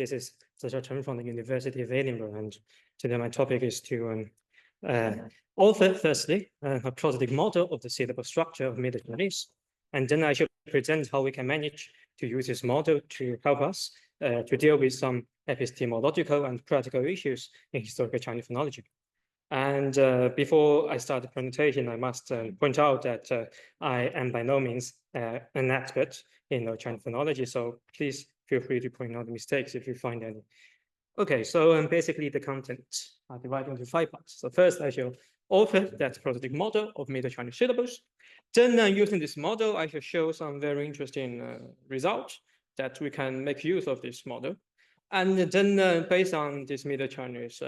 This is Ziche Chen from the University of Edinburgh, and today my topic is to offer, firstly, a prosodic model of the syllable structure of Middle Chinese, and then I shall present how we can manage to use this model to help us to deal with some epistemological and practical issues in historical Chinese phonology. And before I start the presentation, I must point out that I am by no means an expert in Chinese phonology, so please feel free to point out the mistakes if you find any. Okay, so basically the content are divided into 5 parts. So first, I shall offer that prosodic model of Middle Chinese syllables. Then using this model, I shall show some very interesting results that we can make use of this model. And then based on this Middle Chinese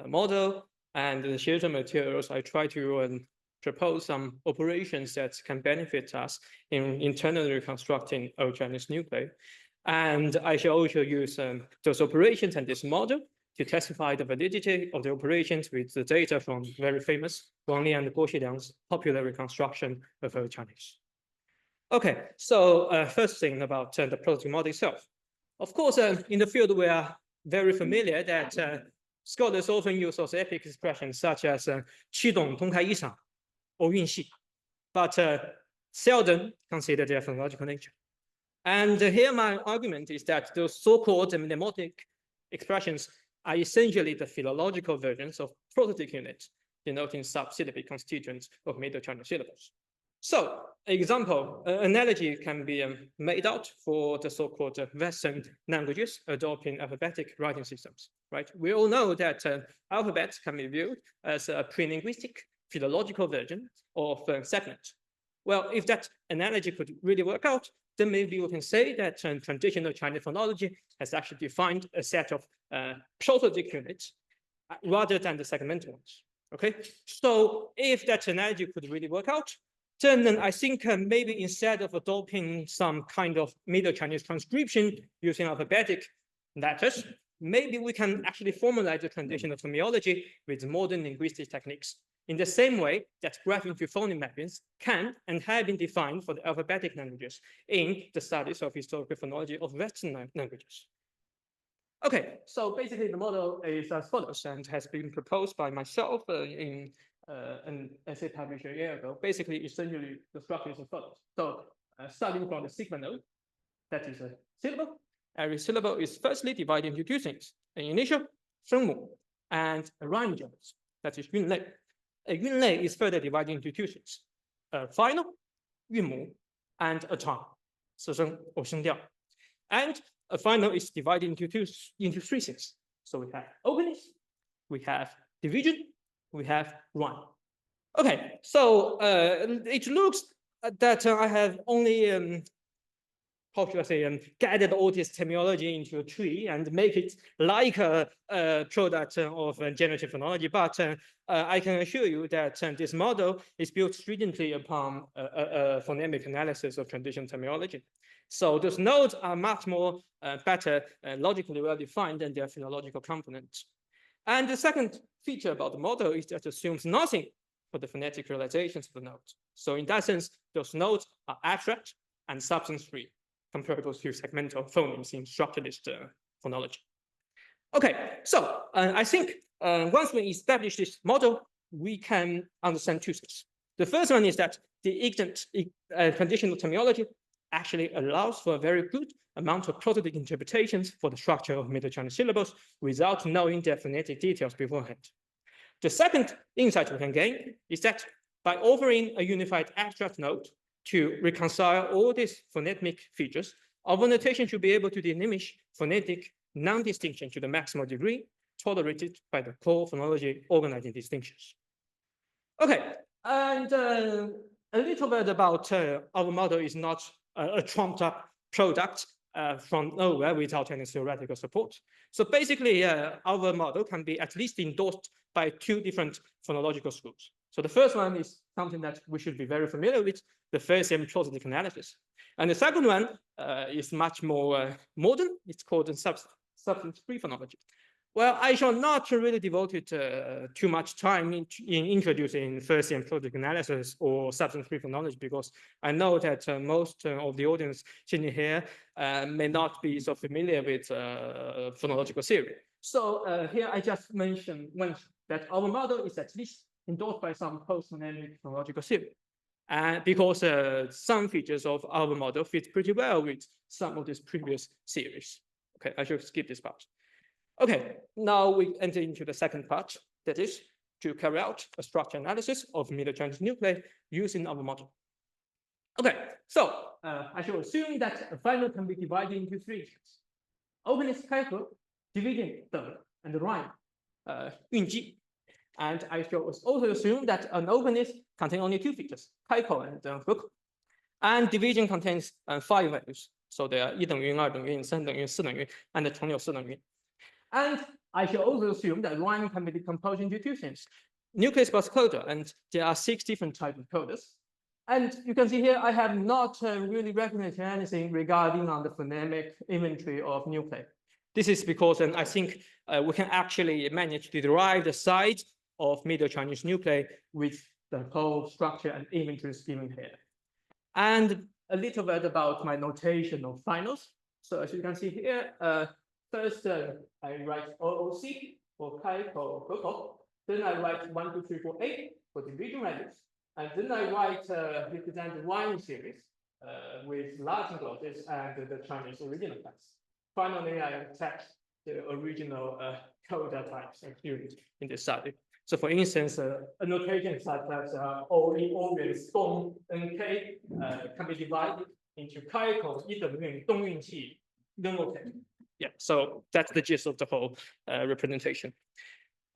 model and the Xiéshēng materials, I try to propose some operations that can benefit us in internally reconstructing Old Chinese nuclei. And I shall also use those operations and this model to testify the validity of the operations with the data from very famous Wang Li and Guo Xiliang's popular reconstruction of Old Chinese. Okay, so first thing about the prosodic model itself. Of course, in the field, we are very familiar that scholars often use those epic expressions such as 七懂通开一场 or 运系, but seldom consider their phonological nature. And here my argument is that those so-called mnemotic expressions are essentially the philological versions of prosodic units, denoting subsyllabic constituents of Middle Chinese syllables. So, example, analogy can be made out for the so-called Western languages adopting alphabetic writing systems, right? We all know that alphabets can be viewed as a pre-linguistic philological version of segment. Well, if that analogy could really work out, then maybe we can say that traditional Chinese phonology has actually defined a set of prosodic units rather than the segmental ones, okay? So if that analogy could really work out, then I think maybe instead of adopting some kind of Middle Chinese transcription using alphabetic letters, maybe we can actually formalize the traditional terminology with modern linguistic techniques in the same way that graphing to phoneme mappings can and have been defined for the alphabetic languages in the studies of historical phonology of Western languages. Okay, so basically the model is as follows and has been proposed by myself in an essay published a year ago. Basically, essentially, the structure is as follows. So starting from the sigma node, that is a syllable. Every syllable is firstly divided into 2 things, an initial, 声母, and a rhyme genus, that is 韵类. A 韵类 is further divided into 2 things, a final, 韵母, and a tone, 四声 or 声调. And a final is divided into 3 things. So we have openings, we have division, we have rhyme. Okay, so it looks that I have only how should I say, gathered all this terminology into a tree and make it like a product of generative phonology. But I can assure you that this model is built stringently upon a phonemic analysis of traditional terminology. So those nodes are much more better logically well-defined than their philological components. And the second feature about the model is that it assumes nothing for the phonetic realizations of the nodes. So in that sense, those nodes are abstract and substance-free, comparable to segmental phonemes in structuralist phonology. Okay, so I think once we establish this model, we can understand 2 things. The first one is that the ignorant conditional terminology actually allows for a very good amount of prosodic interpretations for the structure of Middle Chinese syllables without knowing their phonetic details beforehand. The second insight we can gain is that by offering a unified abstract node to reconcile all these phonemic features, our notation should be able to diminish phonetic non-distinction to the maximal degree tolerated by the core phonology organizing distinctions. Okay, and a little bit about our model is not a trumped up product from nowhere without any theoretical support. So basically, our model can be at least endorsed by 2 different phonological schools. So the first one is something that we should be very familiar with, the Bayesian prosodic analysis. And the second one is much more modern. It's called substance-free phonology. Well, I shall not really devote it too much time in introducing first-hand poetic analysis or substantiated phonology, because I know that most of the audience sitting here may not be so familiar with phonological theory. So here I just mentioned that our model is at least endorsed by some post-phonemic phonological theory. Because some features of our model fit pretty well with some of these previous theories. Okay, I should skip this part. Okay, now we enter into the second part, that is to carry out a structure analysis of Middle Chinese nuclei using our model. Okay, so I shall assume that a final can be divided into three regions: openness, kaiko, division, deng, and rhyme, yunji. And I shall also assume that an openness contains only two features, kaiko and hukou. And division contains 5 values. So they are 1等于1, 2等于1, 3等于1, 4等于1, and 重有4等于1. And I shall also assume that rhyme can be decomposed into two things: nucleus plus coda, and there are 6 different types of codas. And you can see here, I have not really recognized anything regarding on the phonemic inventory of nuclei. This is because I think we can actually manage to derive the size of Middle Chinese nuclei with the whole structure and inventories given here. And a little bit about my notation of finals. So as you can see here, first, I write OOC for kaiko, hukou. Then I write 1, 2, 3, 4, 8 for division values. And then I write represent the rhyme series with Latin glosses and the Chinese original types. Finally, I attach the original coda types included in this study. So for instance, a notation such as always dong and k can be divided into kaiko, 1等于东运气, then okay. Yeah, so that's the gist of the whole representation.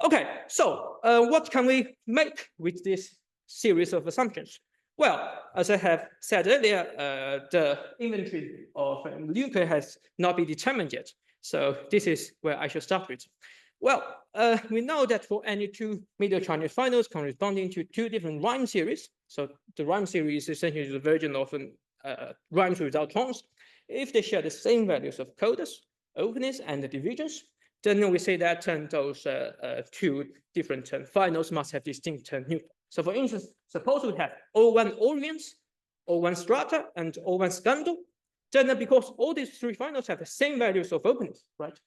Okay, so what can we make with this series of assumptions? Well, as I have said earlier, the inventory of nuclei has not been determined yet. So this is where I should start with. Well, we know that for any two Middle Chinese finals corresponding to two different rhyme series, so the rhyme series is essentially the version of rhymes without tones, if they share the same values of codas, openness, and the divisions, then we say that those two different finals must have distinct nuclei. So for instance, suppose we have O1 oriens, O1 strata, and O1 scandal, then because all these three finals have the same values of openness, right?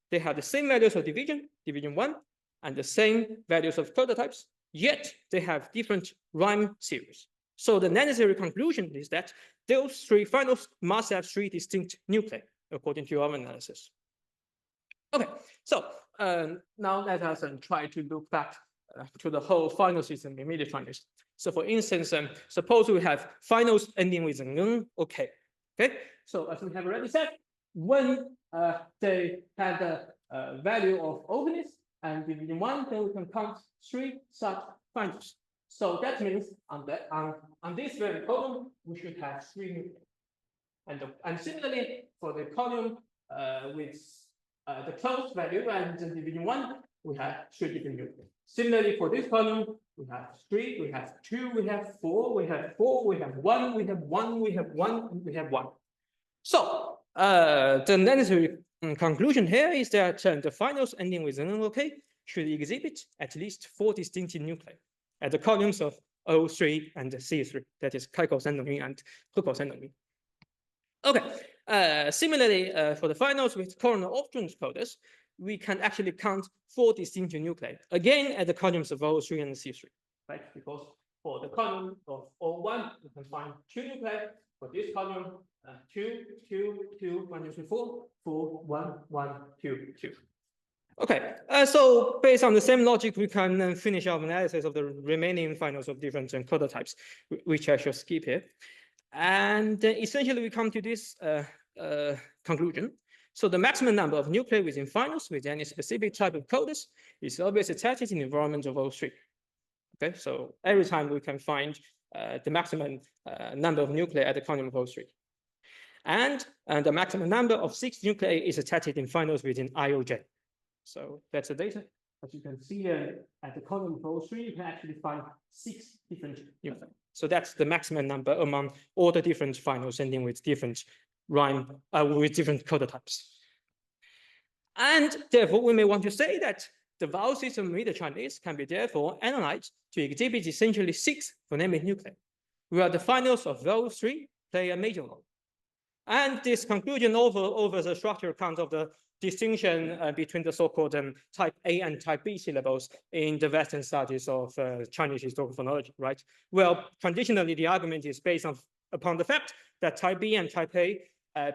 They have the same values of division, division 1, and the same values of coda types, yet they have different rhyme series. So the necessary conclusion is that those three finals must have 3 distinct nuclei, according to our analysis. Okay, so now let us try to look back to the whole final system in Middle Chinese. So for instance, suppose we have finals ending with ng, okay. So as we have already said, when they have the value of openness and division 1, then we can count 3 such finals. So that means on this very column, we should have 3 nuclei. And similarly, for the column with the closed value and the division 1, we have 3 different nuclei. Similarly, for this column, we have 3, we have 2, we have 4, we have 4, we have 1, we have 1, we have 1, and we have 1. So the necessary conclusion here is that the finals ending with an OK should exhibit at least 4 distinctive nuclei at the columns of O3 and C3, that is kaiko 3等于and hukou 3等于. Okay, similarly, for the finals with coronal obtuse codas, we can actually count 4 distinctive nuclei, again at the columns of O3 and C3, right? Because for the column of O1, we can find 2 nuclei. For this column, 2, 2, 2, 1, 2, 3, 4, 4, 1, 1, 2, 2. Okay, so based on the same logic, we can finish our analysis of the remaining finals of different coda types, which I shall skip here. And essentially, we come to this conclusion. So the maximum number of nuclei within finals with any specific type of codas is always attached in the environment of O3. Okay, so every time we can find the maximum number of nuclei at the column of O3. And the maximum number of 6 nuclei is attached in finals within IOJ. So that's the data. As you can see at the column of O3, you can actually find 6 different nuclei. So that's the maximum number among all the different finals ending with different rhyme, with different coda types. And therefore, we may want to say that the vowel system of Middle Chinese can be therefore analyzed to exhibit essentially 6 phonemic nuclei, where the finals of those 3 play a major role. And this conclusion offers a structural account of the distinction between the so-called type A and type B syllables in the Western studies of Chinese historical phonology, right? Well, traditionally, the argument is based upon the fact that type B and type A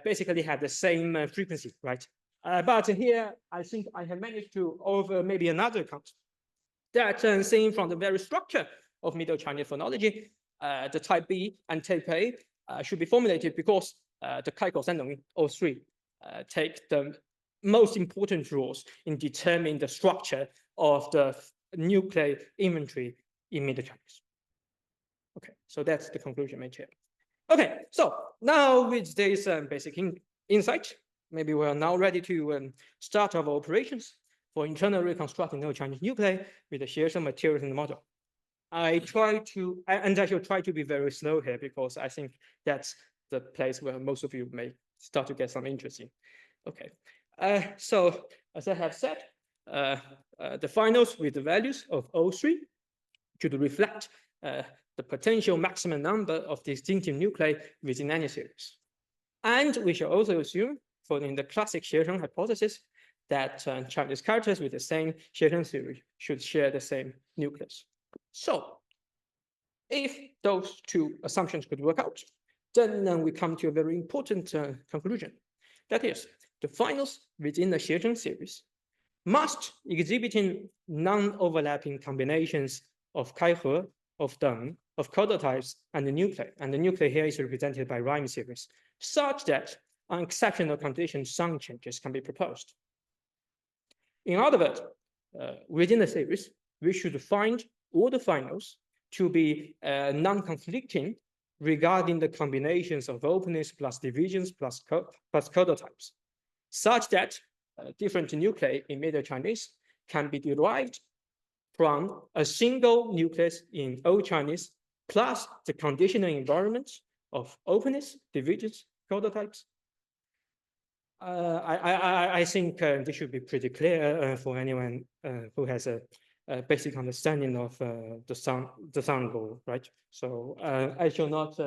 basically have the same frequency, right? But here, I think I have managed to offer maybe another account that seen from the very structure of Middle Chinese phonology, the type B and type A should be formulated because the Kaiko Seldom, all 3, take the most important roles in determining the structure of the nuclei inventory in Middle Chinese. Okay, so that's the conclusion made here. Okay, so now with this basic insight, maybe we are now ready to start our operations for internal reconstructing Old Chinese nuclei with the Xiéshēng materials in the model. I shall try to be very slow here because I think that's the place where most of you may start to get some interest in. Okay, so as I have said, the finals with the values of O3 should reflect the potential maximum number of distinctive nuclei within any series. And we shall also assume, following the classic Xiéshēng hypothesis, that Chinese characters with the same Xiéshēng series should share the same nucleus. So if those 2 assumptions could work out, then we come to a very important conclusion. That is, the finals within the Xiéshēng series must exhibiting non-overlapping combinations of Kaihe, of Deng, of codotypes, and the nuclei. And the nuclei here is represented by rhyme series, such that on exceptional conditions, some changes can be proposed. In other words, within the series, we should find all the finals to be non-conflicting regarding the combinations of openness plus divisions plus codotypes, such that different nuclei in Middle Chinese can be derived from a single nucleus in Old Chinese plus the conditional environment of openness, divisions, codotypes. I think this should be pretty clear for anyone who has a basic understanding of the sound rule, right? So I shall not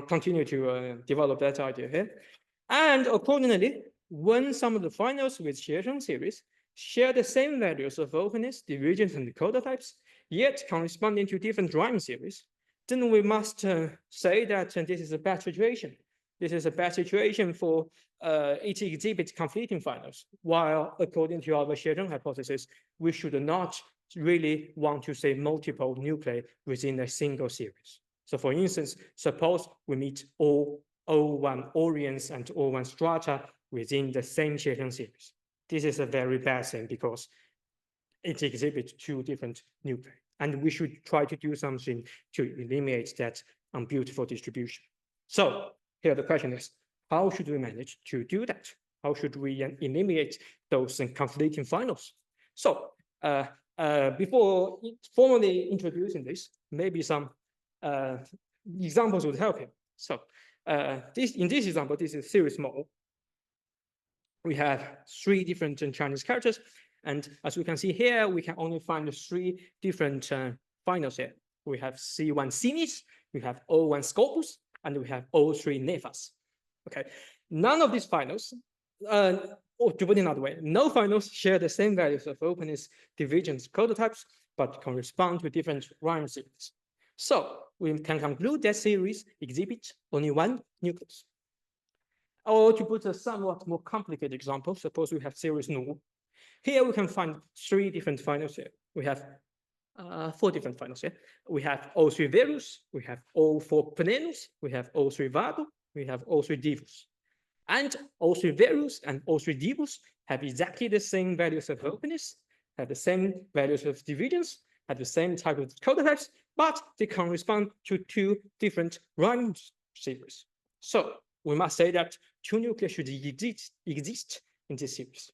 continue to develop that idea here. And accordingly, when some of the finals with Xiéshēng series share the same values of openness, divisions, and codotypes, yet corresponding to different rhyme series, then we must say that this is a bad situation. This is a bad situation for it exhibits conflicting finals, while according to our Xiéshēng hypothesis, we should not really want to say multiple nuclei within a single series. So for instance, suppose we meet all O1 orients and O1 strata within the same Xiéshēng series. This is a very bad thing because it exhibits 2 different nuclei. And we should try to do something to eliminate that unbeautiful distribution. So here the question is, how should we manage to do that? How should we eliminate those conflicting finals? So before formally introducing this, maybe some examples would help here. So in this example, this is series model. We have 3 different Chinese characters. And as we can see here, we can only find 3 different finals here. We have C1 Cinis, we have O1 Scopus, and we have O3 Nefas. Okay, none of these finals, or to put it another way, no finals share the same values of openness, divisions, codotypes, but correspond to different rhyme series. So we can conclude that series exhibits only 1 nucleus. Or to put a somewhat more complicated example, suppose we have series null. Here we can find 3 different finals here. We have 4 different finals here. We have O3 Verus, we have O4 Penenus, we have O3 Vado, we have O3 Divus. And O3 Verus and O3 Divus have exactly the same values of openness, have the same values of divisions, have the same type of codotypes, but they correspond to 2 different rhyme series. So we must say that 2 nuclei should exist in this series.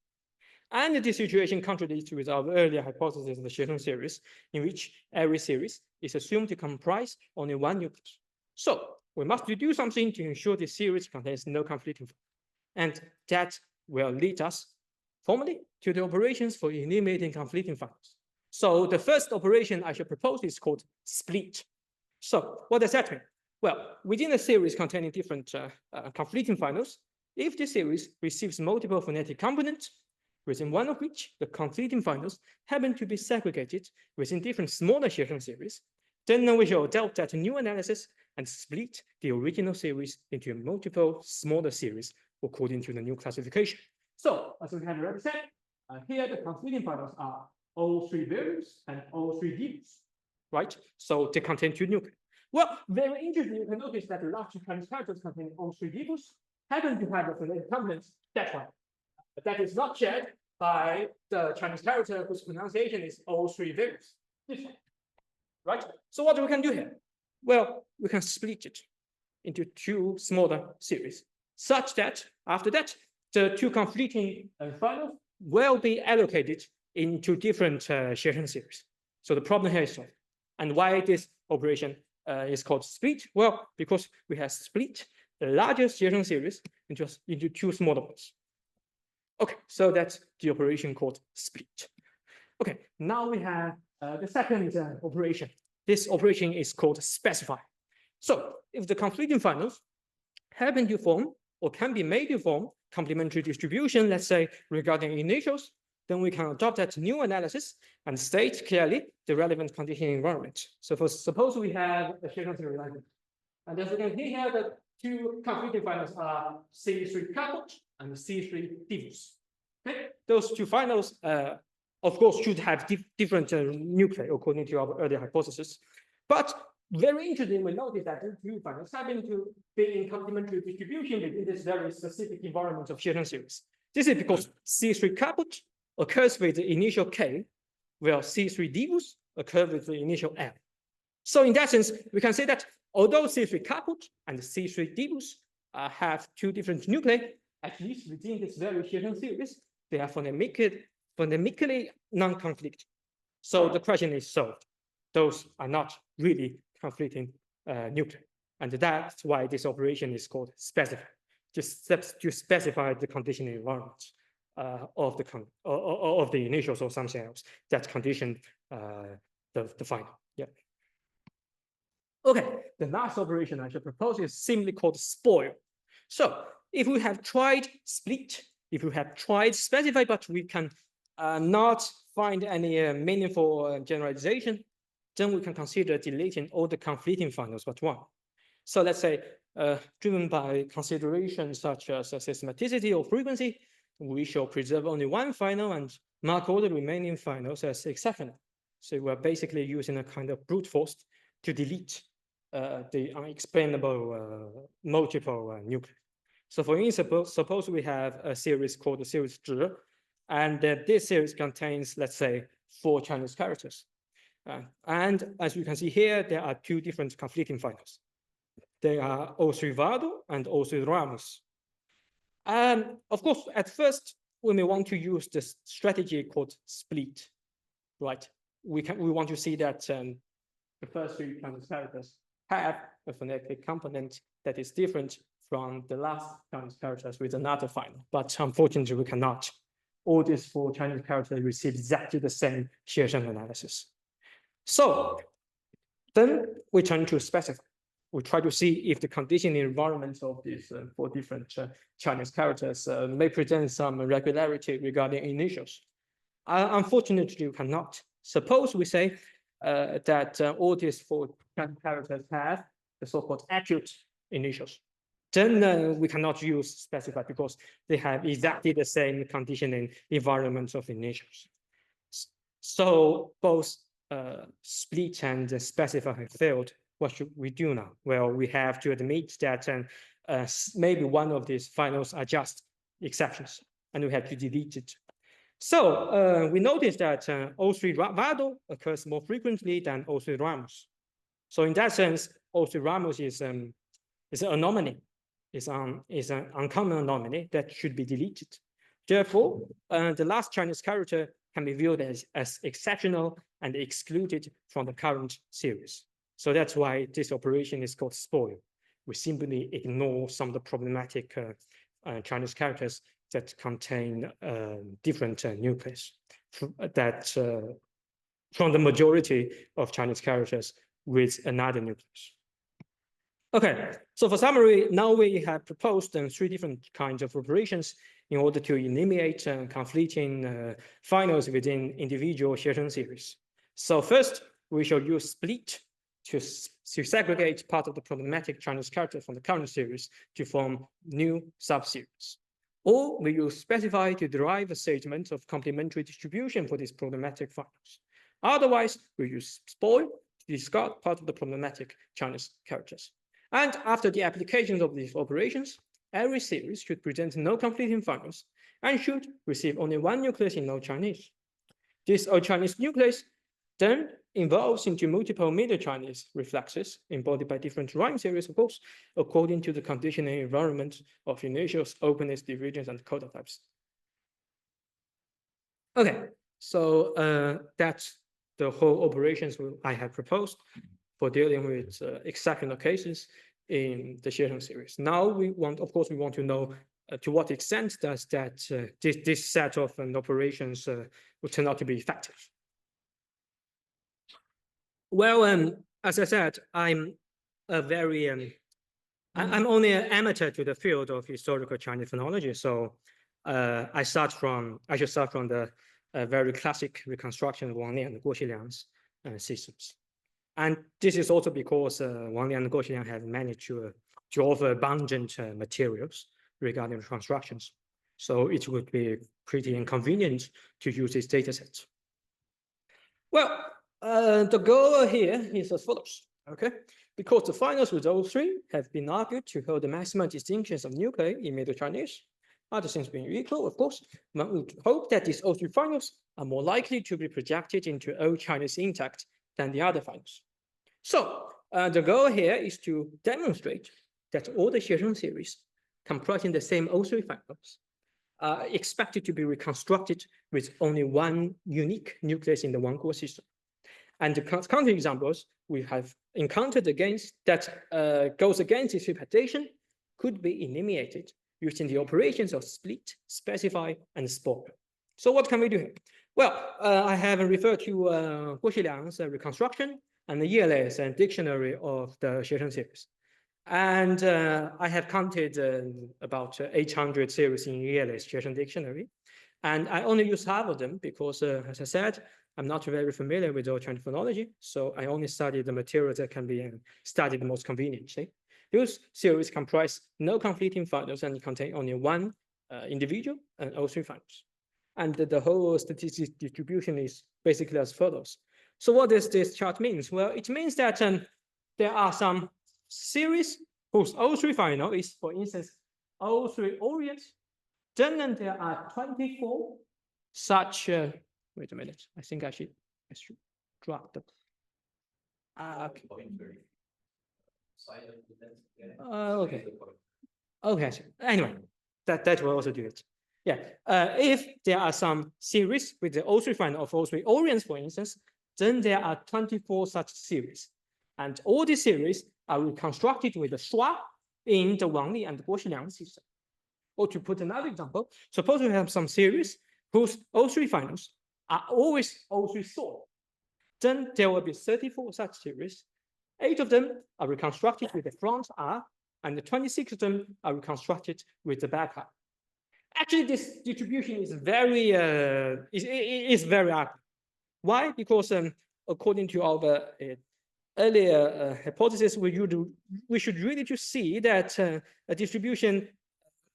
And this situation contradicts with our earlier hypothesis in the Xiéshēng series, in which every series is assumed to comprise only 1 nucleus. So we must do something to ensure this series contains no conflicting. And that will lead us formally to the operations for eliminating conflicting finals. So the first operation I should propose is called split. So what does that mean? Well, within a series containing different conflicting finals, if the series receives multiple phonetic components, within one of which the conflicting finals happen to be segregated within different smaller Xiéshēng series, then we shall adopt that new analysis and split the original series into multiple smaller series according to the new classification. So, as we have already said, here the conflicting finals are all three variants and all three divs, right? So they contain two nuclei. Well, very interesting, you can notice that the large Chinese characters containing all three divs happen to have the phonetic components, that's why. But that is not shared by the Chinese character whose pronunciation is all three variants. Right? So what we can do here? Well, we can split it into two smaller series, such that after that, the two conflicting finals will be allocated into different Xiéshēng series. So the problem here is solved. And why this operation is called split? Well, because we have split the largest Xiéshēng series into two smaller ones. Okay, so that's the operation called split. Okay, now we have the second operation. This operation is called specify. So if the conflicting finals happen to form or can be made to form complementary distribution, let's say regarding initials, then we can adopt that new analysis and state clearly the relevant conditioning environment. So suppose we have a Xiéshēng series like this. And as you can see here, the two conflicting finals are C3 coupled and C3 diffuse. Okay, those two finals, of course, should have different nuclei according to our earlier hypothesis. But very interesting, we notice that the two finals happen to be in complementary distribution within this very specific environment of Xiéshēng series. This is because C3 coupled occurs with the initial K, while C3 diffuse occurs with the initial L. So in that sense, we can say that although C3 coupled and C3 diffuse have two different nuclei, at least within this very Xiéshēng series, they are phonemically non-conflicting. So the question is solved. Those are not really conflicting nuclei. And that's why this operation is called specify, just to specify the conditioning environment of the initials or something else that conditioned the final. Yeah. Okay, the last operation I should propose is simply called spoil. So if we have tried split, if we have tried specify, but we can not find any meaningful generalization, then we can consider deleting all the conflicting finals but one. So let's say, driven by considerations such as systematicity or frequency, we shall preserve only one final and mark all the remaining finals as exceptional. So we're basically using a kind of brute force to delete the unexplainable multiple nuclei. So for instance, suppose we have a series called the series Zhi, and this series contains, let's say, 4 Chinese characters. And as you can see here, there are 2 different conflicting finals. They are O3 Vado and O3 Ramos. Of course, at first, we may want to use this strategy called split, right? We want to see that the first 3 Chinese characters have a phonetic component that is different from the last Chinese characters with another final. But unfortunately, we cannot. All these 4 Chinese characters receive exactly the same Xiéshēng analysis. So then we turn to specify. We try to see if the conditioning environments of these 4 different Chinese characters may present some irregularity regarding initials. Unfortunately, we cannot. Suppose we say that all these 4 Chinese characters have the so-called acute initials. Then we cannot use specify because they have exactly the same conditioning environments of initials. So both split and specify have failed. What should we do now? Well, we have to admit that maybe one of these finals are just exceptions, and we have to delete it. So we notice that O3 Vado occurs more frequently than O3 Ramos. So in that sense, O3 Ramos is an anomaly. Is an uncommon anomaly that should be deleted. Therefore, the last Chinese character can be viewed as exceptional and excluded from the current series. So that's why this operation is called spoil. We simply ignore some of the problematic Chinese characters that contain different nuclei that from the majority of Chinese characters with another nucleus. Okay, so for summary, now we have proposed 3 different kinds of operations in order to eliminate conflicting finals within individual Xiéshēng series. So first, we shall use split to segregate part of the problematic Chinese character from the current series to form new subseries. Or we use specify to derive a statement of complementary distribution for these problematic finals. Otherwise, we use spoil to discard part of the problematic Chinese characters. And after the application of these operations, every series should present no conflicting finals and should receive only 1 nucleus in Old Chinese. This Old Chinese nucleus then evolves into multiple Middle Chinese reflexes embodied by different rhyme series, of course, according to the conditioning environment of initials, openness, divisions, and coda types. Okay, so that's the whole operations I have proposed for dealing with exceptional cases in the Xiéshēng series. Now we want, of course, we want to know to what extent does that this set of operations will turn out to be effective. Well, as I said, I'm a very I'm only an amateur to the field of historical Chinese phonology, so I should start from the very classic reconstruction of Wang Lian and Guo Xiliang's systems. And this is also because Wang Lian and Guo Xiliang have managed to offer abundant materials regarding reconstructions. So it would be pretty inconvenient to use this data set. Well, the goal here is as follows, okay? Because the finals with those 3 have been argued to hold the maximum distinctions of nuclei in Middle Chinese. Other things being equal, of course, one would hope that these O3 finals are more likely to be projected into Old Chinese intact than the other finals. So the goal here is to demonstrate that all the Xiéshēng series comprising the same O3 finals are expected to be reconstructed with only 1 unique nucleus in the Wang-Guo system. And the counterexamples we have encountered against that goes against this representation could be eliminated using the operations of split, specify, and spoil. So what can we do here? Well, I have referred to Guo Xiliang's reconstruction and the Yearley's dictionary of the Xiéshēng series. And I have counted about 800 series in Yearley's Xiéshēng dictionary. And I only use half of them because, as I said, I'm not very familiar with Old Chinese phonology, so I only study the materials that can be studied most conveniently. Those series comprise no conflicting finals and contain only 1 individual and O3 finals. And the whole statistic distribution is basically as follows. So what does this chart mean? Well, it means that there are some series whose O3 final is, for instance, O3 Orient. Then there are 24 such, wait a minute, I think I should drop the, okay. Okay. Okay. Anyway, that will also do it. Yeah. If there are some series with the O3 final of O3 Orients, for instance, then there are 24 such series. And all these series are reconstructed with the schwa in the Wang Li and Guo Xiliang system. Or to put another example, suppose we have some series whose O3 finals are always O3 sort. Then there will be 34 such series. 8 of them are reconstructed with the front R, and the 26 of them are reconstructed with the back R. Actually, this distribution is very ugly. Why? Because according to our earlier hypothesis, we should really just see that a distribution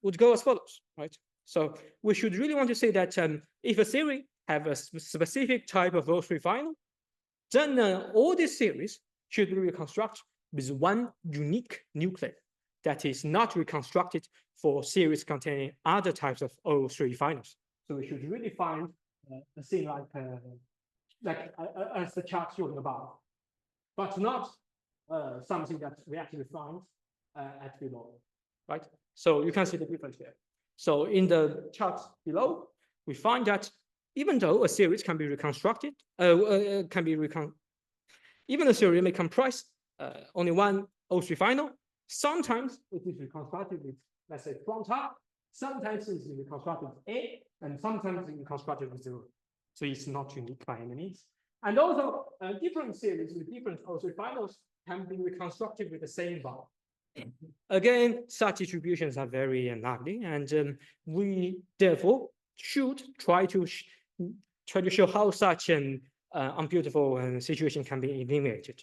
would go as follows, right? So we should really want to say that if a series have a specific type of O3 final, then all these series should be reconstructed with 1 unique nuclei that is not reconstructed for series containing other types of O3 finals. So we should really find a thing like as the chart showing above, but not something that we actually find at below, right? So you can see the difference here. So in the chart below, we find that even though a series can be reconstructed, even a series may comprise only 1 O3 final, sometimes it is reconstructed with, let's say, front R, sometimes it's reconstructed with A, and sometimes it's reconstructed with 0. So it's not unique by any means. And also, different series with different O3 finals can be reconstructed with the same vowel. Again, such distributions are very unlikely, and we therefore should try to show how such an unbeautiful situation can be eliminated.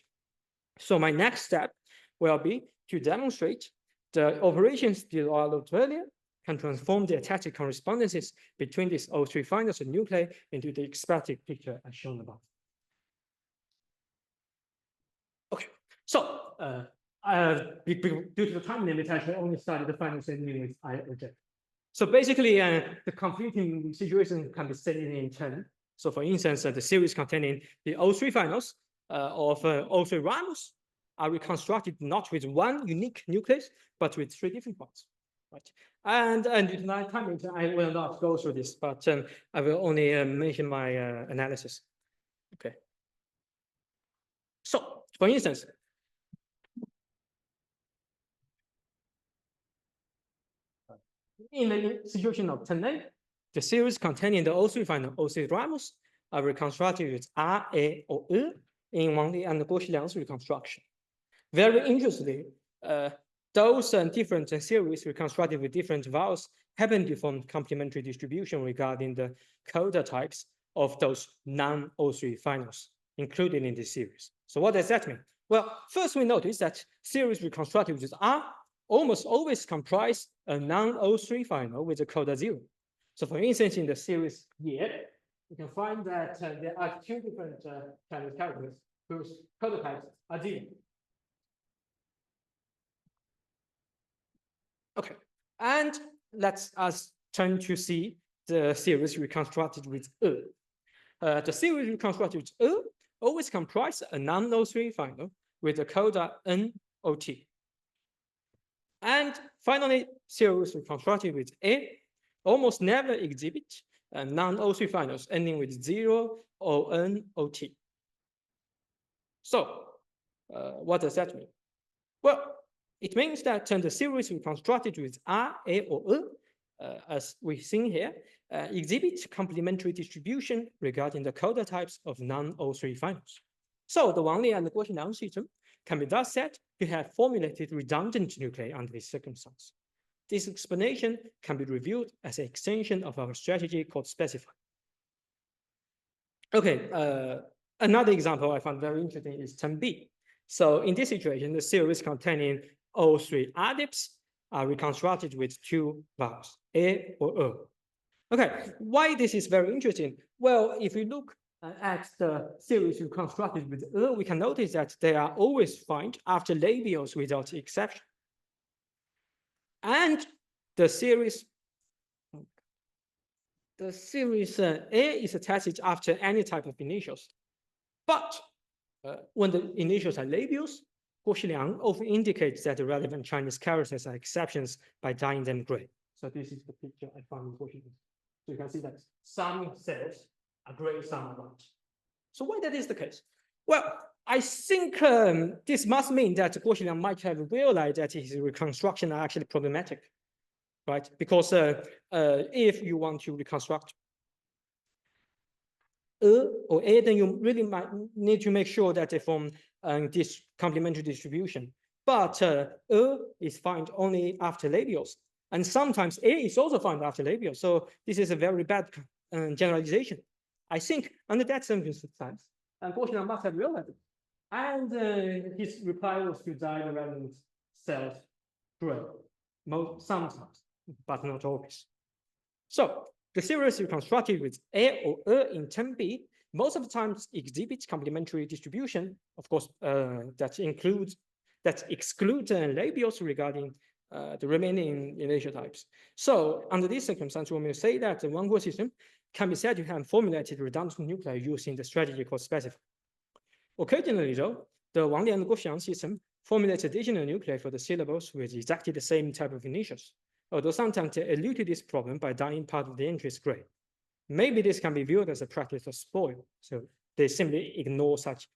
So my next step will be to demonstrate the operations developed earlier can transform the attached correspondences between these O3 finals and nuclei into the expected picture as shown above. Okay, so due to the time limit, I should only study the finals ending with I or J. So basically, the computing situation can be stated in turn. So for instance, the series containing the O3 finals of O3 ramos are reconstructed not with one unique nucleus, but with 3 different ones. Right. And due to my time limit, I will not go through this, but I will only mention my analysis. Okay. So for instance, in the situation of 10A, the series containing the O3 final O3 ramos are reconstructed with R, A, or E in Wang Li and Guo Xiliang's reconstruction. Very interestingly, those different series reconstructed with different vowels happen to form complementary distribution regarding the coda types of those non-O3 finals included in this series. So what does that mean? Well, first we notice that series reconstructed with R almost always comprise a non-O3 final with a coda 0. So for instance, in the series here, you can find that there are 2 different Chinese characters whose coda types are 0. Okay, and let's us turn to see the series reconstructed with E. The series reconstructed with E always comprise a non-O3 final with a coda NOT. And finally, series reconstructed with A almost never exhibit non-O3 finals ending with 0 or NOT. So what does that mean? Well, it means that the series reconstructed with R, A, or E, as we've seen here, exhibit complementary distribution regarding the coda types of non-O3 finals. So the Wang Li and the Guo Xiliang system can be thus said to have formulated redundant nuclei under this circumstance. This explanation can be reviewed as an extension of our strategy called specify. Okay, another example I found very interesting is 10B. So in this situation, the series containing O3 adipts are reconstructed with 2 vowels, A or E. Okay, why this is very interesting? Well, if we look at the series reconstructed with E, we can notice that they are always found after labials without exception. And the series A is attached after any type of initials. But when the initials are labials, Guo Xiliang often indicates that the relevant Chinese characters are exceptions by dyeing them gray. So this is the picture I found in Guo Xiliang. So you can see that some cells are gray, some are white. So why that is the case? Well, I think this must mean that Guo Xiliang might have realized that his reconstruction are actually problematic, right? Because if you want to reconstruct E or A, then you really might need to make sure that they form this complementary distribution. But E is found only after labials. And sometimes A is also found after labials. So this is a very bad generalization. I think under that circumstance, Guo Xiliang must have realized it. And his reply was to dye the relevant cells gray, sometimes, but not always. So the series reconstructed with A or E in 10B most of the times exhibits complementary distribution, of course, that excludes labials regarding the remaining initial types. So under this circumstance, we may say that the Wang-Guo system can be said to have formulated redundant nuclei using the strategy called specify. Occasionally, though, the Wang Li and Guo Xiliang system formulates additional nuclei for the syllables with exactly the same type of initials, although sometimes they elude this problem by dyeing part of the entries gray. Maybe this can be viewed as a practice of spoil, so they simply ignore such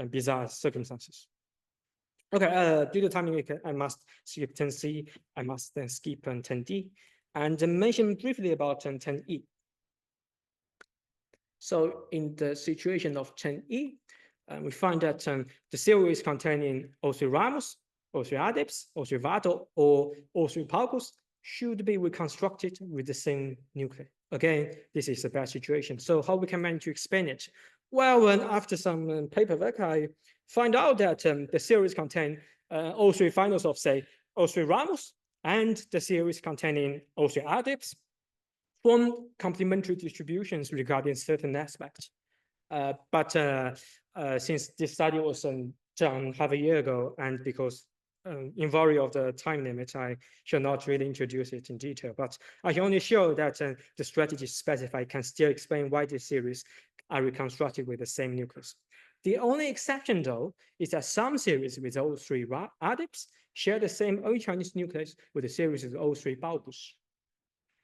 bizarre circumstances. Okay, due to time limit, I must skip 10C, I must then skip 10D. and mention briefly about 10E. So in the situation of 10E, we find that the series containing O3 ramus, O3 adeps, O3 vato, or O3 palgus should be reconstructed with the same nuclei. Again, this is a bad situation. So how we can manage to explain it? Well, after some paperwork, I find out that the series contain O3 finals of, say, O3 ramus, and the series containing O3 adeps form complementary distributions regarding certain aspects. But since this study was done half a year ago, and because in view of the time limit, I shall not really introduce it in detail, but I can only show that the strategy specified can still explain why this series are reconstructed with the same nucleus. The only exception, though, is that some series with O3 adeps share the same Old Chinese nucleus with the series with O3 bulbus.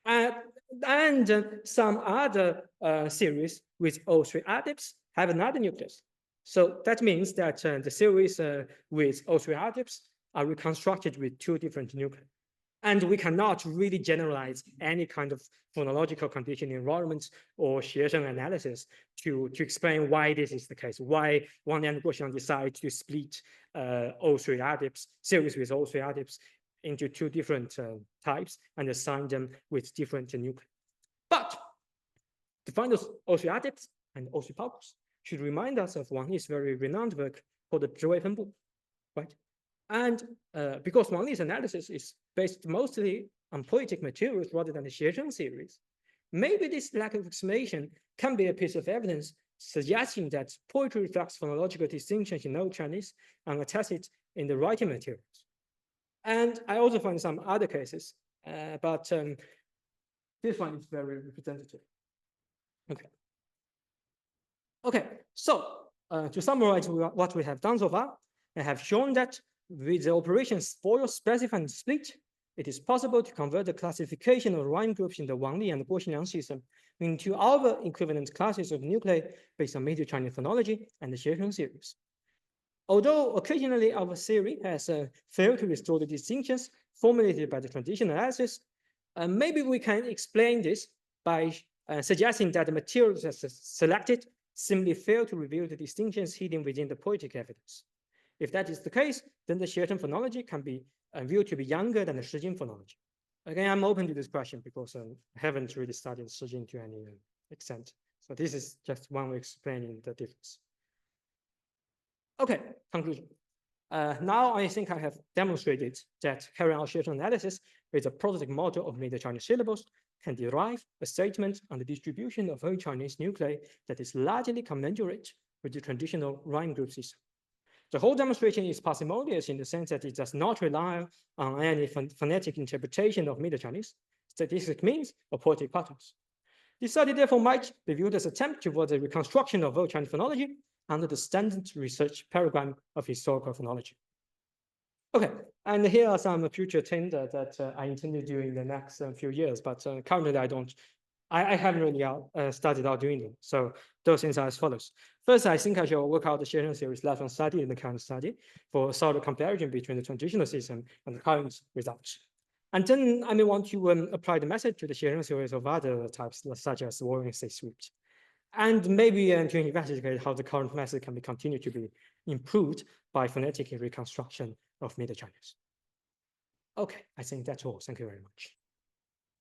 And some other series with O3 adeps have another nucleus. So that means that the series with O3 adeps are reconstructed with two different nuclei. And we cannot really generalize any kind of phonological condition environment or Xiéshēng analysis to explain why this is the case, why one linguist decides to split O3 adeps, series with O3 adeps into two different types and assign them with different nuclei. But the final O3 adeps and O3 palgus should remind us of Wang Li's very renowned work called the 智慧分布, right? And because Wang Li's analysis is based mostly on poetic materials rather than the Xiéshēng series, maybe this lack of explanation can be a piece of evidence suggesting that poetry reflects phonological distinctions in Old Chinese and attested in the writing materials. And I also find some other cases, but this one is very representative. Okay, so to summarize what we have done so far, I have shown that with the operation spoil, specify, and split, it is possible to convert the classification of rhyme groups in the Wang Li and Guo Xinliang system into other equivalent classes of nuclei based on Middle Chinese phonology and the Xiéshēng series. Although occasionally our theory has failed to restore the distinctions formulated by the traditional analysis, maybe we can explain this by suggesting that the materials selected simply fail to reveal the distinctions hidden within the poetic evidence. If that is the case, then the Xiéshēng phonology can be viewed to be younger than the Shijing phonology. Again, I'm open to this question because I haven't really studied Shijing to any extent. So this is just one way of explaining the difference. Okay, conclusion. Now I think I have demonstrated that carrying out Xiéshēng analysis with a prosodic model of Middle Chinese syllables can derive a statement on the distribution of Old Chinese nuclei that is largely commensurate with the traditional rhyme group system. The whole demonstration is parsimonious in the sense that it does not rely on any phonetic interpretation of Middle Chinese, statistic means, or poetic patterns. This study therefore might be viewed as an attempt towards a reconstruction of Old Chinese phonology under the standard research paradigm of historical phonology. Okay, and here are some future things that I intend to do in the next few years, but currently I haven't really started out doing them. So those things are as follows. First, I think I shall work out the Xiéshēng series left unstudied in the current study for a solid comparison between the traditional system and the current results. And then I may want to apply the method to the Xiéshēng series of other types, such as warring state sweeps. And maybe to investigate how the current method can be continued to be improved by phonetic reconstruction of Middle Chinese. Okay, I think that's all. Thank you very much.